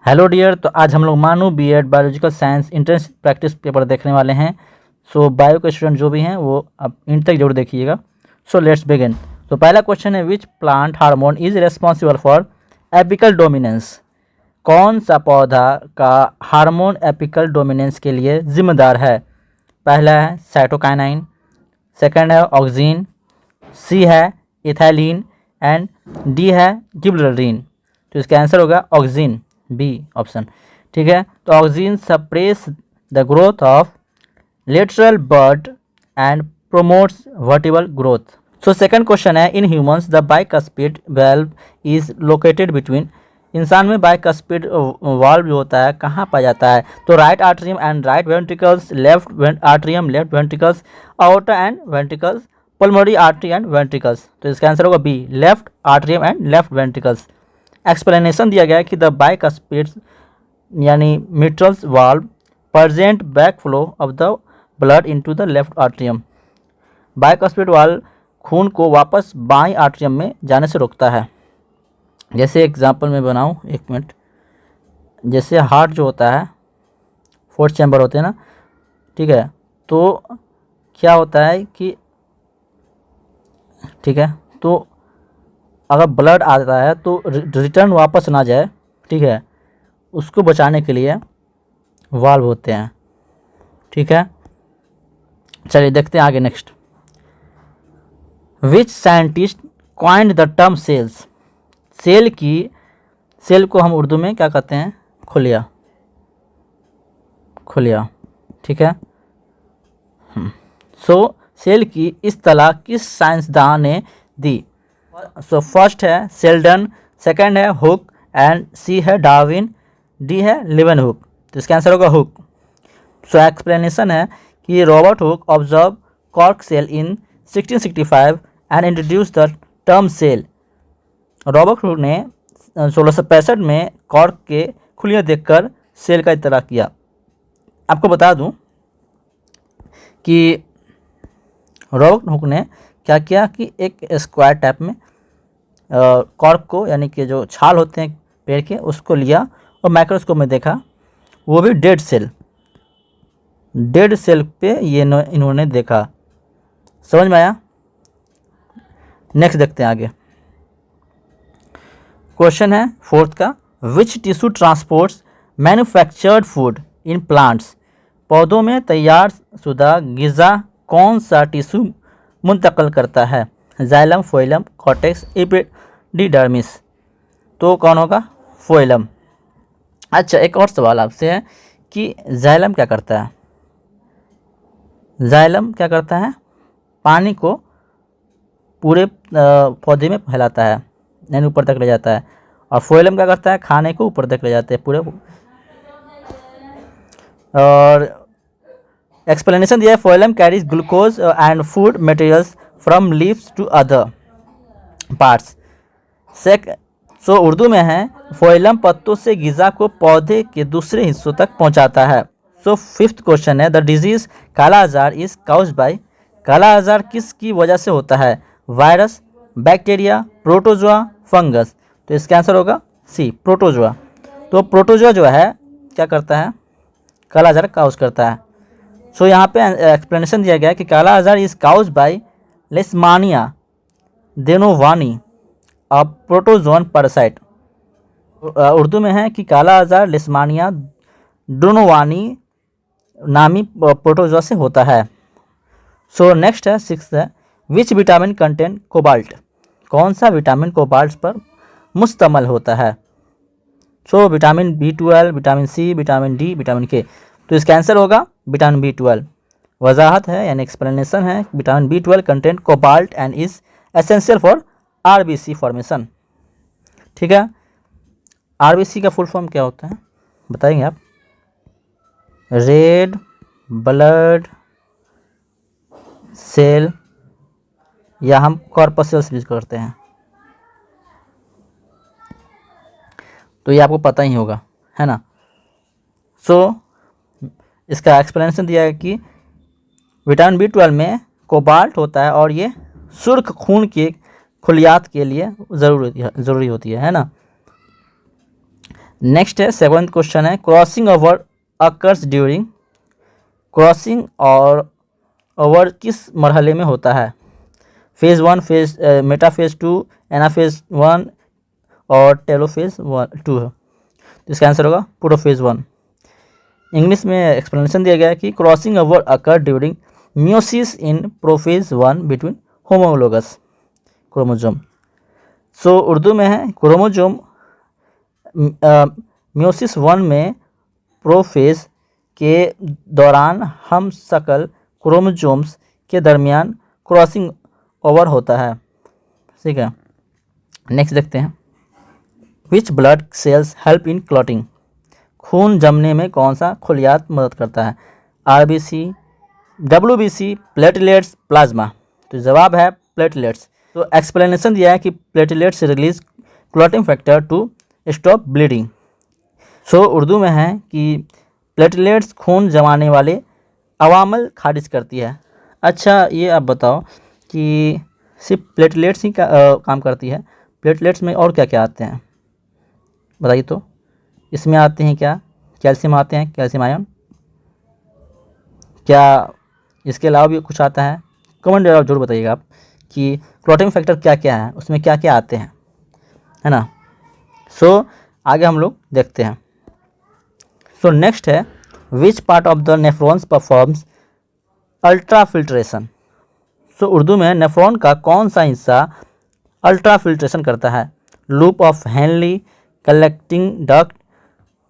Hello dear. तो आज हम लोग MANUU BEd biological science entrance practice paper देखने वाले हैं। सो बायो के स्टूडेंट जो भी हैं वो अब इन तक जरूर देखिएगा। So let's begin. तो पहला क्वेश्चन है, which plant hormone is responsible for apical dominance. कौन सा पौधा का हार्मोन एपिकल डोमिनेंस के लिए जिम्मेदार है। पहला है साइटोकाइनाइन, सेकंड है ऑक्सिन, सी है इथाइलिन एंड डी है गिबरेलिन। तो इसका आंसर होगा ऑक्सिन, बी ऑप्शन। ठीक है, तो auxin suppress the growth of lateral bud and promotes vertical growth. So second question है, in humans the bicuspid valve is located between. इंसान में बाइकस्पिड वाल्व जो होता है कहाँ पाया जाता है। तो right atrium and right ventricles, left atrium left ventricles, outer and ventricles, pulmonary artery and ventricles. तो इसका आंसर होगा B, left atrium and left ventricles. Explanation दिया गया है कि द बाइकस्पिड यानी mitrals valve present back flow of the blood into the left atrium. Bicuspid valve खून को वापस बाईं आर्टरियम में जाने से रोकता है। जैसे एग्जांपल में बनाऊं, एक मिनट। जैसे हार्ट जो होता है, फोर्थ चैम्बर होते हैं ना, ठीक है, तो क्या होता है कि ठीक है, तो अगर ब्लड आता है तो रिटर्न वापस ना जाए, ठीक है, उसको बचाने के लिए वाल्व होते हैं। ठीक है, चलिए देखते हैं आगे। Next, which scientist coined the term cells. Cell को हम उर्दू में क्या कहते हैं, खुलिया। ठीक है, सो सेल की इस्तेलाह किस साइंसदान ने दी। सो फर्स्ट है सेल्डन, सेकंड है हुक एंड सी है डार्विन, डी है लेवेनहुक। तो इसका आंसर होगा हुक। सो एक्सप्लेनेशन है कि Robert Hooke observe cork cell in 1665 and introduce the term cell. Robert Hooke ने 1665 में कॉर्क के खुलियाँ देखकर सेल का इत्तला किया। आपको बता दूं कि रॉबर्ट हुक ने क्या किया कि एक स्क्वायर टाइप में कॉर्क को, यानी कि जो छाल होते हैं पेड़ के, उसको लिया और माइक्रोस्कोप में देखा, वो भी डेड सेल पे ये इन्होंने देखा। समझ में आया। नेक्स्ट देखते हैं आगे। क्वेश्चन है फोर्थ का, which tissue transports manufactured food in plants. पौधों में तैयार शुदा ग़िज़ा कौन सा टिश्यू मुंतकिल करता है। Xylem, phloem, cortex, epidermis. तो कौन होगा, फोइलम। अच्छा, एक और सवाल आपसे है कि जाइलम क्या करता है। जाइलम क्या करता है, पानी को पूरे पौधे में फैलाता है, यानी ऊपर तक ले जाता है। और फोइलम क्या करता है, खाने को ऊपर तक ले जाते हैं पूरे। और एक्सप्लेनेशन दिया है, phloem carries glucose and food materials from leaves to other parts. So Urdu में है, फोइलम पत्तों से ग़िज़ा को पौधे के दूसरे हिस्सों तक पहुंचाता है। सो फिफ्थ क्वेश्चन है, द डिजीज काला आजार इज काउज्ड बाय। काला आजार किस की वजह से होता है। Virus, bacteria, protozoa, fungus. तो इसका आंसर होगा सी, प्रोटोजोआ। तो प्रोटोजोआ जो है क्या करता है, काला आजार काउज करता है। सो यहाँ पे एक्सप्लेनेशन दिया गया है कि kala azar is caused by Leishmania donovani, a protozoan parasite. Urdu में है कि काला आजार लेशमानिया डोनोवानी नामी प्रोटोजोआ से होता है। सो नेक्स्ट है सिक्स्थ है, विच विटामिन कंटेन कोबाल्ट। कौन सा विटामिन कोबाल्ट पर मुश्तमल होता है। So vitamin B12, vitamin C, vitamin D, vitamin K. तो इसका आंसर होगा विटामिन B12। वजाहत है यानी एक्सप्लेनेशन है, vitamin B12 contain cobalt and is essential for RBC formation. ठीक है, RBC का फुल फॉर्म क्या होता है बताएंगे आप। रेड ब्लड सेल, या हम कॉर्पसेल्स यूज करते हैं, तो ये आपको पता ही होगा, है ना। सो इसका एक्सप्लेनेशन दिया है कि विटामिन B12 में कोबाल्ट होता है और ये सुर्ख खून के खुलियात के लिए ज़रूरी होती है ना। नेक्स्ट है 7th क्वेश्चन है crossing over occurs during, crossing और ओवर किस मरहले में होता है? फेज़ 1, मेटाफेज़ 2, एनाफेज़ 1 और टेलोफेज़ 2 है। तो इसका आंसर होगा प्रोफेज़ 1। इंग्लिश में एक्सप्लेनेशन दिया गया है कि crossing over occur during meiosis in prophase 1 between homologous chromosome. So Urdu में है क्रोमोजोम म्योसिस 1 में प्रोफेज़ के दौरान हम शकल क्रोमोजोम्स के दरमियान क्रॉसिंग ओवर होता है। ठीक है, नेक्स्ट देखते हैं which blood cells help in clotting, खून जमने में कौन सा खलियात मदद करता है? RBC, WBC, platelets, plasma. तो जवाब है प्लेटलेट्स। तो एक्सप्लेनेशन दिया है कि platelets release clotting factor to stop bleeding. So Urdu में है कि प्लेटलेट्स खून जमाने वाले अवामल खारिज करती है। अच्छा, ये आप बताओ कि सिर्फ प्लेटलेट्स ही काम करती है? प्लेटलेट्स में और क्या क्या आते हैं बताइए तो। इसमें आते हैं क्या? कैल्शियम आते हैं, कैल्शियम आयन। क्या इसके अलावा भी कुछ आता है? कमेंट जरूर बताइएगा आप कि क्लॉटिंग फैक्टर क्या क्या है, उसमें क्या क्या आते हैं, है ना। सो आगे हम लोग देखते हैं। सो नेक्स्ट है which part of the nephrons performs ultrafiltration. So Urdu में नेफ्रॉन का कौन सा हिस्सा अल्ट्राफिल्ट्रेशन करता है? Loop of Henle, collecting duct,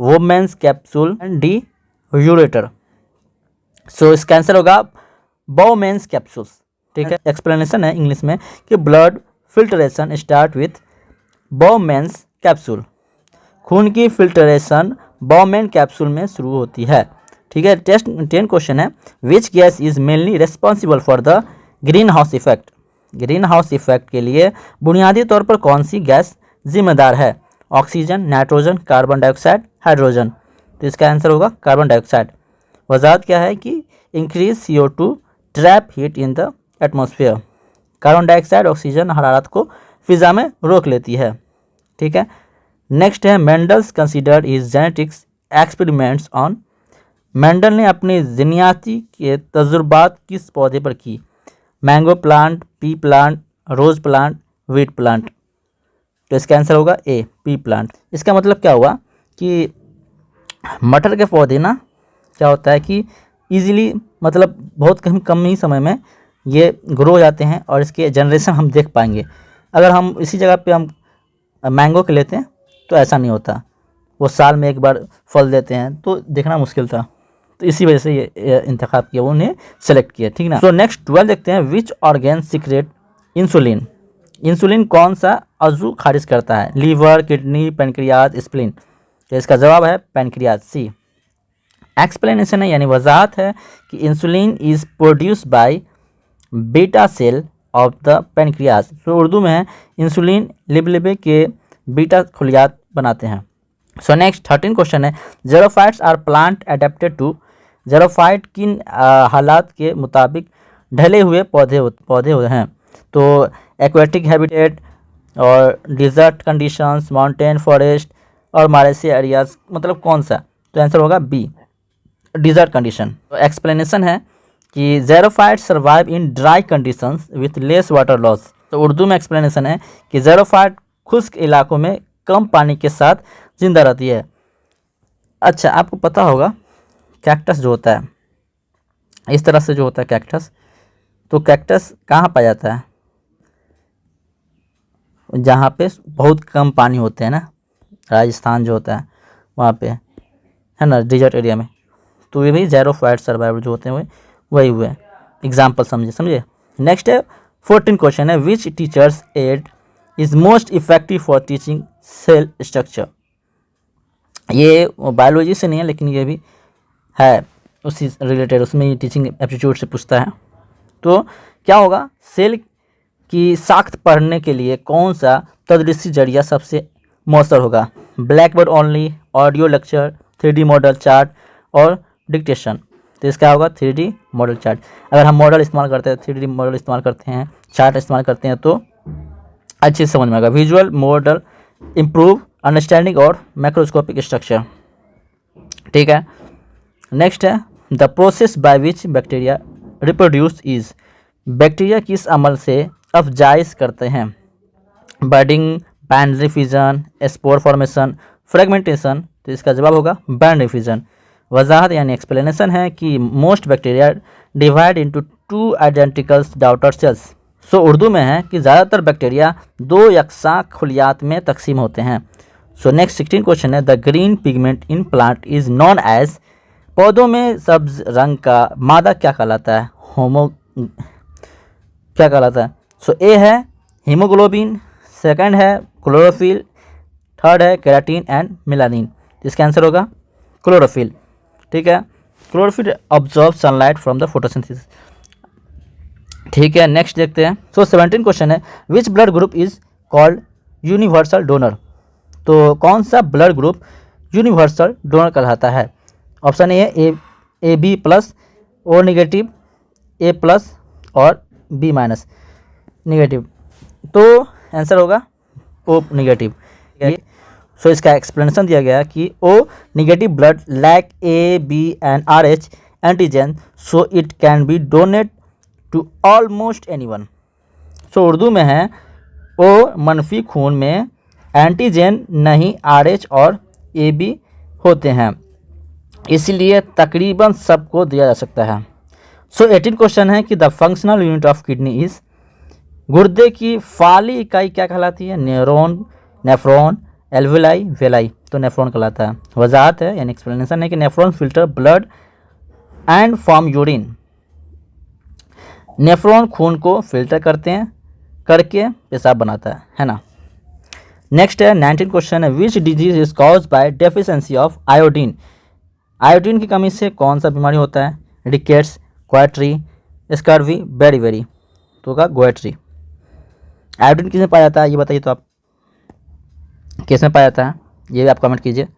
Bowman's capsule and the ureter. So इसका आंसर होगा बोमेंस कैप्सूल्स। ठीक है, एक्सप्लेनेशन है इंग्लिश में कि blood filtration start with बोमेंस capsule, खून की फिल्ट्रेशन बोमेन कैप्सूल में शुरू होती है। ठीक है, टेस्ट 10 क्वेश्चन है which gas is mainly responsible for the green house effect, green house effect के लिए बुनियादी तौर पर कौन सी गैस जिम्मेदार है? Oxygen, nitrogen, carbon dioxide, hydrogen. तो इसका आंसर होगा कार्बन डाइऑक्साइड। वजह क्या है कि increase CO2 trap heat in the atmosphere. Carbon dioxide oxygen हरारत को फिजा में रोक लेती है। ठीक है, नेक्स्ट है Mendel's considered his genetics experiments on, Mendel ने अपने जीनियाती के तजुर्बात किस पौधे पर की? Mango plant, pea plant, rose plant, wheat plant. तो इसका आंसर होगा ए, पी प्लांट। इसका मतलब क्या हुआ कि मटर के पौधे ना क्या होता है कि इजीली मतलब बहुत कम ही समय में ये ग्रो हो जाते हैं और इसके जनरेशन हम देख पाएंगे। अगर हम इसी जगह पे हम मैंगो के लेते हैं तो ऐसा नहीं होता, वो साल में एक बार फल देते हैं, तो देखना मुश्किल था। तो इसी वजह से ये इंतखाब किया, वो उन्हें सेलेक्ट किया। ठीक ना। सो नेक्स्ट 12 देखते हैं which organ secrete insulin, insulin कौन सा अज़ू खारिज करता है? Liver, kidney, pancreas, spleen. तो इसका जवाब है पेनक्रियाज, सी। एक्सप्लेनेशन है यानी वजाहत है कि insulin is produce by beta cell of the pancreas. तो उर्दू में है इंसुलिन लिबलिबे के बीटा खलियात बनाते हैं। सो नेक्स्ट 13 क्वेश्चन है xerophytes are plant adapted to, xerophyte किन हालात के मुताबिक ढले हुए पौधे हैं? तो एक्वेटिक हैबिटेट और डिजर्ट कंडीशंस, माउंटेन फॉरेस्ट और मॉरेसी एरियाज। मतलब कौन सा? तो आंसर होगा बी, डिजर्ट कंडीशन। तो एक्सप्लेनेशन है कि xerophyte survive in dry conditions with less water loss. तो उर्दू में एक्सप्लेनेशन है कि ज़ेरोफाइट खुश्क इलाकों में कम पानी के साथ जिंदा रहती है। अच्छा, आपको पता होगा कैक्टस जो होता है इस तरह से जो होता है कैक्टस, तो कैक्टस कहाँ पाया जाता है? जहाँ पे बहुत कम पानी होते हैं ना, राजस्थान जो होता है वहाँ पे, है ना, डिजर्ट एरिया में। तो ये भी ज़ेरोफाइट सर्वाइवर जो होते हैं वही हुए एग्जाम्पल, समझे। नेक्स्ट है 14 क्वेश्चन है which teachers aid is most effective for teaching cell structure. ये बायोलॉजी से नहीं है लेकिन ये भी है उसी रिलेटेड, उसमें टीचिंग एप्टीट्यूड से पूछता है। तो क्या होगा, सेल की साख्त पढ़ने के लिए कौन सा तदरीसी जरिया सबसे मौसर होगा? Black board only, audio lecture, 3D model chart और डिक्टेशन। तो इसका होगा 3D मॉडल चार्ट। अगर हम मॉडल इस्तेमाल करते हैं, 3D मॉडल इस्तेमाल करते हैं, चार्ट इस्तेमाल करते हैं तो अच्छे से समझ में आएगा। विजुअल मॉडल इम्प्रूव अंडरस्टैंडिंग और मैक्रोस्कोपिक स्ट्रक्चर। ठीक है, नेक्स्ट है the process by which bacteria reproduce is. Bacteria किस अमल से अफजाइश करते हैं? Budding, binary fission, spore formation, fragmentation. तो इसका जवाब होगा बैंड डिफिजन। वजाहत यानी एक्सप्लेनेशन है कि most bacteria divide into 2 identical daughter cells. So Urdu में है कि ज़्यादातर बैक्टीरिया 2 यकसा खलियात में तकसीम होते हैं। सो नेक्स्ट 16 क्वेश्चन है the green pigment in plant is known as. पौधों में सब्ज रंग का मादा क्या कहलाता है? क्या कहलाता है? सो ए है हीमोग्लोबिन, सेकंड है क्लोरोफिल, थर्ड है केराटिन एंड मेलानिन। इसका आंसर होगा क्लोरोफिल। ठीक है, chlorophyll observe sunlight from the photosynthesis. ठीक है, नेक्स्ट देखते हैं। सो 17 क्वेश्चन है which blood group is called universal donor. तो कौन सा ब्लड ग्रुप यूनिवर्सल डोनर कहलाता है? ऑप्शन ए है A B plus, O negative, A plus और बी माइनस निगेटिव। तो आंसर होगा ओ निगेटिव। सो इसका एक्सप्लेनेशन दिया गया कि O negative blood lack A B and R H antigen so it can be donate to almost anyone. So Urdu में है ओ मनफी खून में एंटीजन नहीं आर एच और ए बी होते हैं, इसलिए तकरीबन सबको दिया जा सकता है। सो 18 क्वेश्चन है कि the functional unit of kidney is. गुर्दे की फाली इकाई क्या कहलाती है? Neuron, nephron, alveoli, villi. तो नेफ्रॉन कहलाता है। वजाहत है यानी एक्सप्लेनेशन है कि nephron filter blood and form urine. Nephron खून को फिल्टर करके पेशाब बनाता है ना। नेक्स्ट है 19 क्वेश्चन है which disease is cause by deficiency of iodine. Iodine की कमी से कौन सा बीमारी होता है? रिकेट्स, क्वाट्री, स्कर्वी, बेरी। तो होगा गोएट्री। आयोडीन किसमें पाया जाता है ये बताइए तो आप, किसमें पाया जाता है ये भी आप कमेंट कीजिए।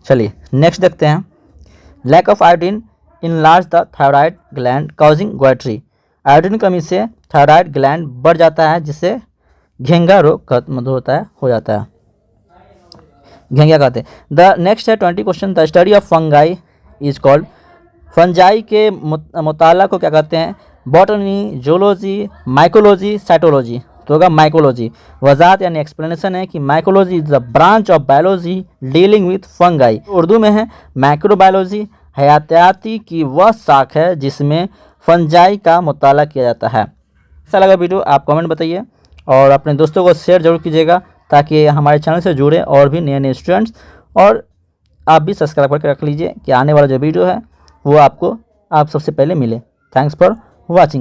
चलिए नेक्स्ट देखते हैं। Lack of iodine enlarge the thyroid gland causing goitre. Iodine की कमी से थायराइड ग्लैंड बढ़ जाता है जिससे घेंगा रोग खत्म होता है, हो जाता है, घेंगा कहते हैं। द नेक्स्ट है 20 question the study of fungi is called. Fungi के मुताला को क्या कहते हैं? Botany, zoology, mycology, cytology. तो होगा माइकोलॉजी। वजाहत यानी एक्सप्लेनेशन है कि mycology is the branch of biology dealing with fungi. Urdu में है माइक्रोबायोलॉजी हयातियाती की वह शाख है जिसमें फंजाई का मुताला किया जाता है। ऐसा लगा वीडियो आप कमेंट बताइए और अपने दोस्तों को शेयर जरूर कीजिएगा ताकि हमारे चैनल से जुड़े और भी नए स्टूडेंट्स, और आप भी सब्सक्राइब करके रख लीजिए कि आने वाला जो वीडियो है वो आपको सबसे पहले मिले। Thanks for watching.